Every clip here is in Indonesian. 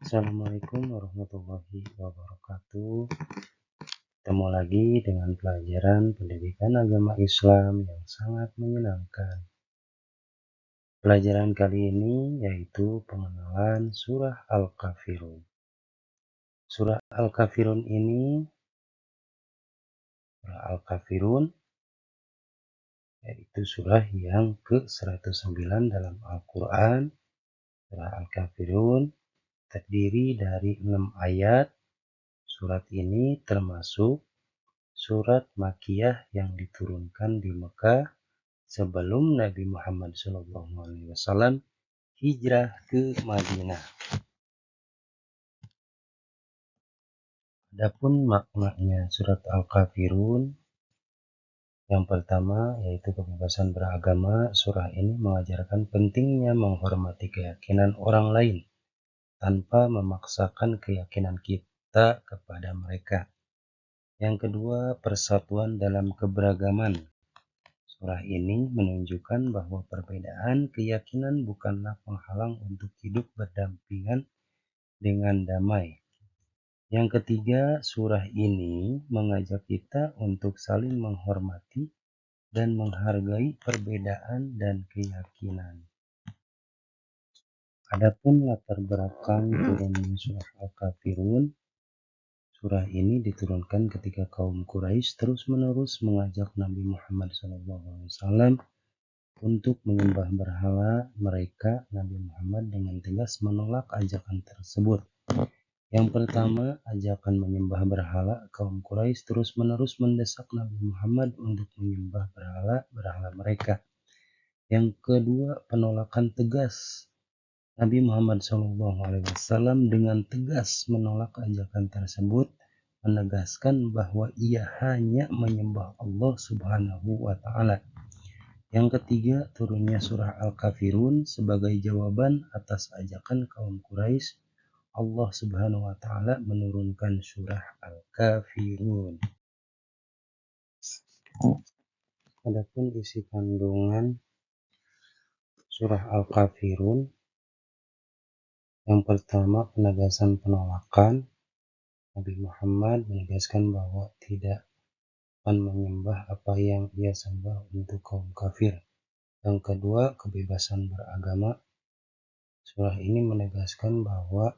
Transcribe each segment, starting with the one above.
Assalamualaikum warahmatullahi wabarakatuh. Ketemu lagi dengan pelajaran pendidikan agama Islam yang sangat menyenangkan. Pelajaran kali ini yaitu pengenalan surah Al-Kafirun. Surah Al-Kafirun yaitu surah yang ke-109 dalam Al-Quran. Surah Al-Kafirun terdiri dari 6 ayat. Surat ini termasuk surat Makkiyah yang diturunkan di Mekah sebelum Nabi Muhammad SAW hijrah ke Madinah. Adapun maknanya surat Al-Kafirun, yang pertama yaitu kebebasan beragama. Surah ini mengajarkan pentingnya menghormati keyakinan orang lain tanpa memaksakan keyakinan kita kepada mereka. Yang kedua, persatuan dalam keberagaman. Surah ini menunjukkan bahwa perbedaan keyakinan bukanlah penghalang untuk hidup berdampingan dengan damai. Yang ketiga, surah ini mengajak kita untuk saling menghormati dan menghargai perbedaan dan keyakinan. Adapun latar belakang turunnya surah Al-Kafirun, surah ini diturunkan ketika kaum Quraisy terus-menerus mengajak Nabi Muhammad SAW untuk menyembah berhala. Nabi Muhammad dengan tegas menolak ajakan tersebut. Yang pertama, ajakan menyembah berhala. Kaum Quraisy terus-menerus mendesak Nabi Muhammad untuk menyembah berhala mereka. Yang kedua, penolakan tegas. Nabi Muhammad SAW dengan tegas menolak ajakan tersebut, menegaskan bahwa ia hanya menyembah Allah Subhanahu wa Ta'ala. Yang ketiga, turunnya surah Al-Kafirun sebagai jawaban atas ajakan kaum Quraisy. Allah Subhanahu wa Ta'ala menurunkan surah Al-Kafirun. Adapun isi kandungan surah Al-Kafirun, yang pertama, penegasan penolakan. Nabi Muhammad menegaskan bahwa tidak akan menyembah apa yang ia sembah untuk kaum kafir. Yang kedua, kebebasan beragama. Surah ini menegaskan bahwa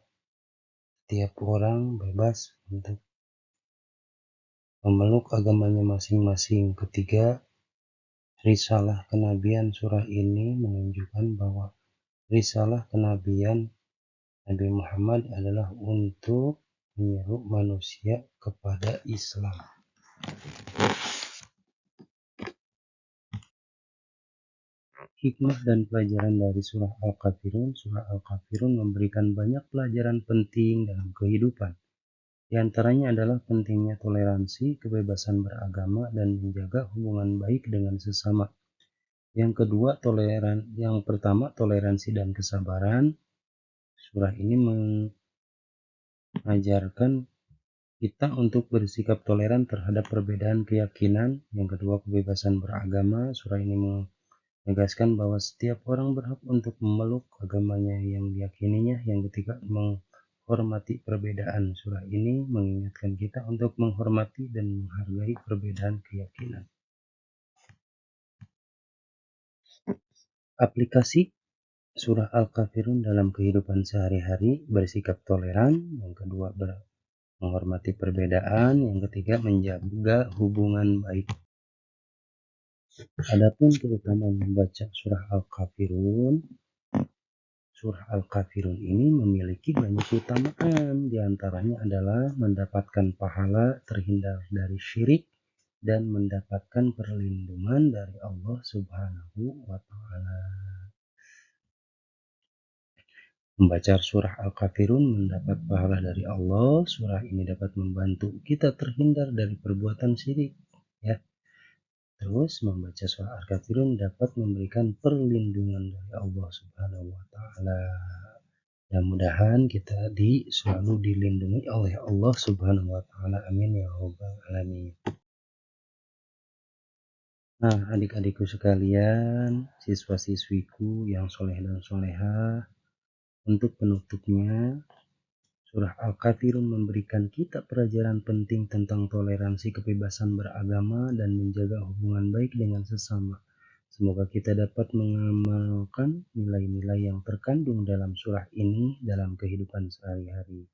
setiap orang bebas untuk memeluk agamanya masing-masing. Ketiga, risalah kenabian. Surah ini menunjukkan bahwa risalah kenabian Nabi Muhammad adalah untuk menyeru manusia kepada Islam. Hikmah dan pelajaran dari surah Al-Kafirun. Surah Al-Kafirun memberikan banyak pelajaran penting dalam kehidupan. Di antaranya adalah pentingnya toleransi, kebebasan beragama, dan menjaga hubungan baik dengan sesama. Yang kedua, yang pertama, toleransi dan kesabaran. Surah ini mengajarkan kita untuk bersikap toleran terhadap perbedaan keyakinan. Yang kedua, kebebasan beragama. Surah ini menegaskan bahwa setiap orang berhak untuk memeluk agamanya yang diyakininya. Yang ketiga, menghormati perbedaan. Surah ini mengingatkan kita untuk menghormati dan menghargai perbedaan keyakinan. Aplikasi surah Al-Kafirun dalam kehidupan sehari-hari: bersikap toleran. Yang kedua, menghormati perbedaan. Yang ketiga, menjaga hubungan baik. Adapun keutamaan membaca surah Al-Kafirun, surah Al-Kafirun ini memiliki banyak keutamaan. Di antaranya adalah mendapatkan pahala, terhindar dari syirik, dan mendapatkan perlindungan dari Allah Subhanahu wa Ta'ala. Membaca surah Al-Kafirun mendapat pahala dari Allah. Surah ini dapat membantu kita terhindar dari perbuatan syirik, ya. Terus membaca surah Al-Kafirun dapat memberikan perlindungan dari Allah Subhanahu wa Ta'ala. Mudah-mudahan kita selalu dilindungi oleh Allah Subhanahu wa Ta'ala. Amin ya rabbal alamin. Nah, adik-adikku sekalian, siswa-siswiku yang soleh dan solehah, untuk penutupnya Surah Al-Kafirun memberikan kita pelajaran penting tentang toleransi, kebebasan beragama, dan menjaga hubungan baik dengan sesama. Semoga kita dapat mengamalkan nilai-nilai yang terkandung dalam surah ini dalam kehidupan sehari-hari.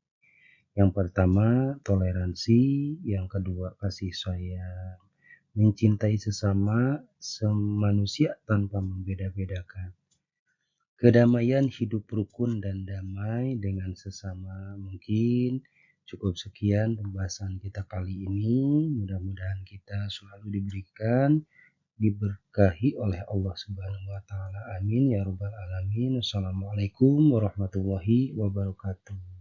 Yang pertama, toleransi. Yang kedua, kasih sayang. Mencintai sesama, semanusia tanpa membeda-bedakan. Kedamaian, hidup rukun dan damai dengan sesama. Mungkin cukup sekian pembahasan kita kali ini. Mudah-mudahan kita selalu diberkahi oleh Allah Subhanahu wa taala. Amin ya rabbal alamin. Wassalamualaikum warahmatullahi wabarakatuh.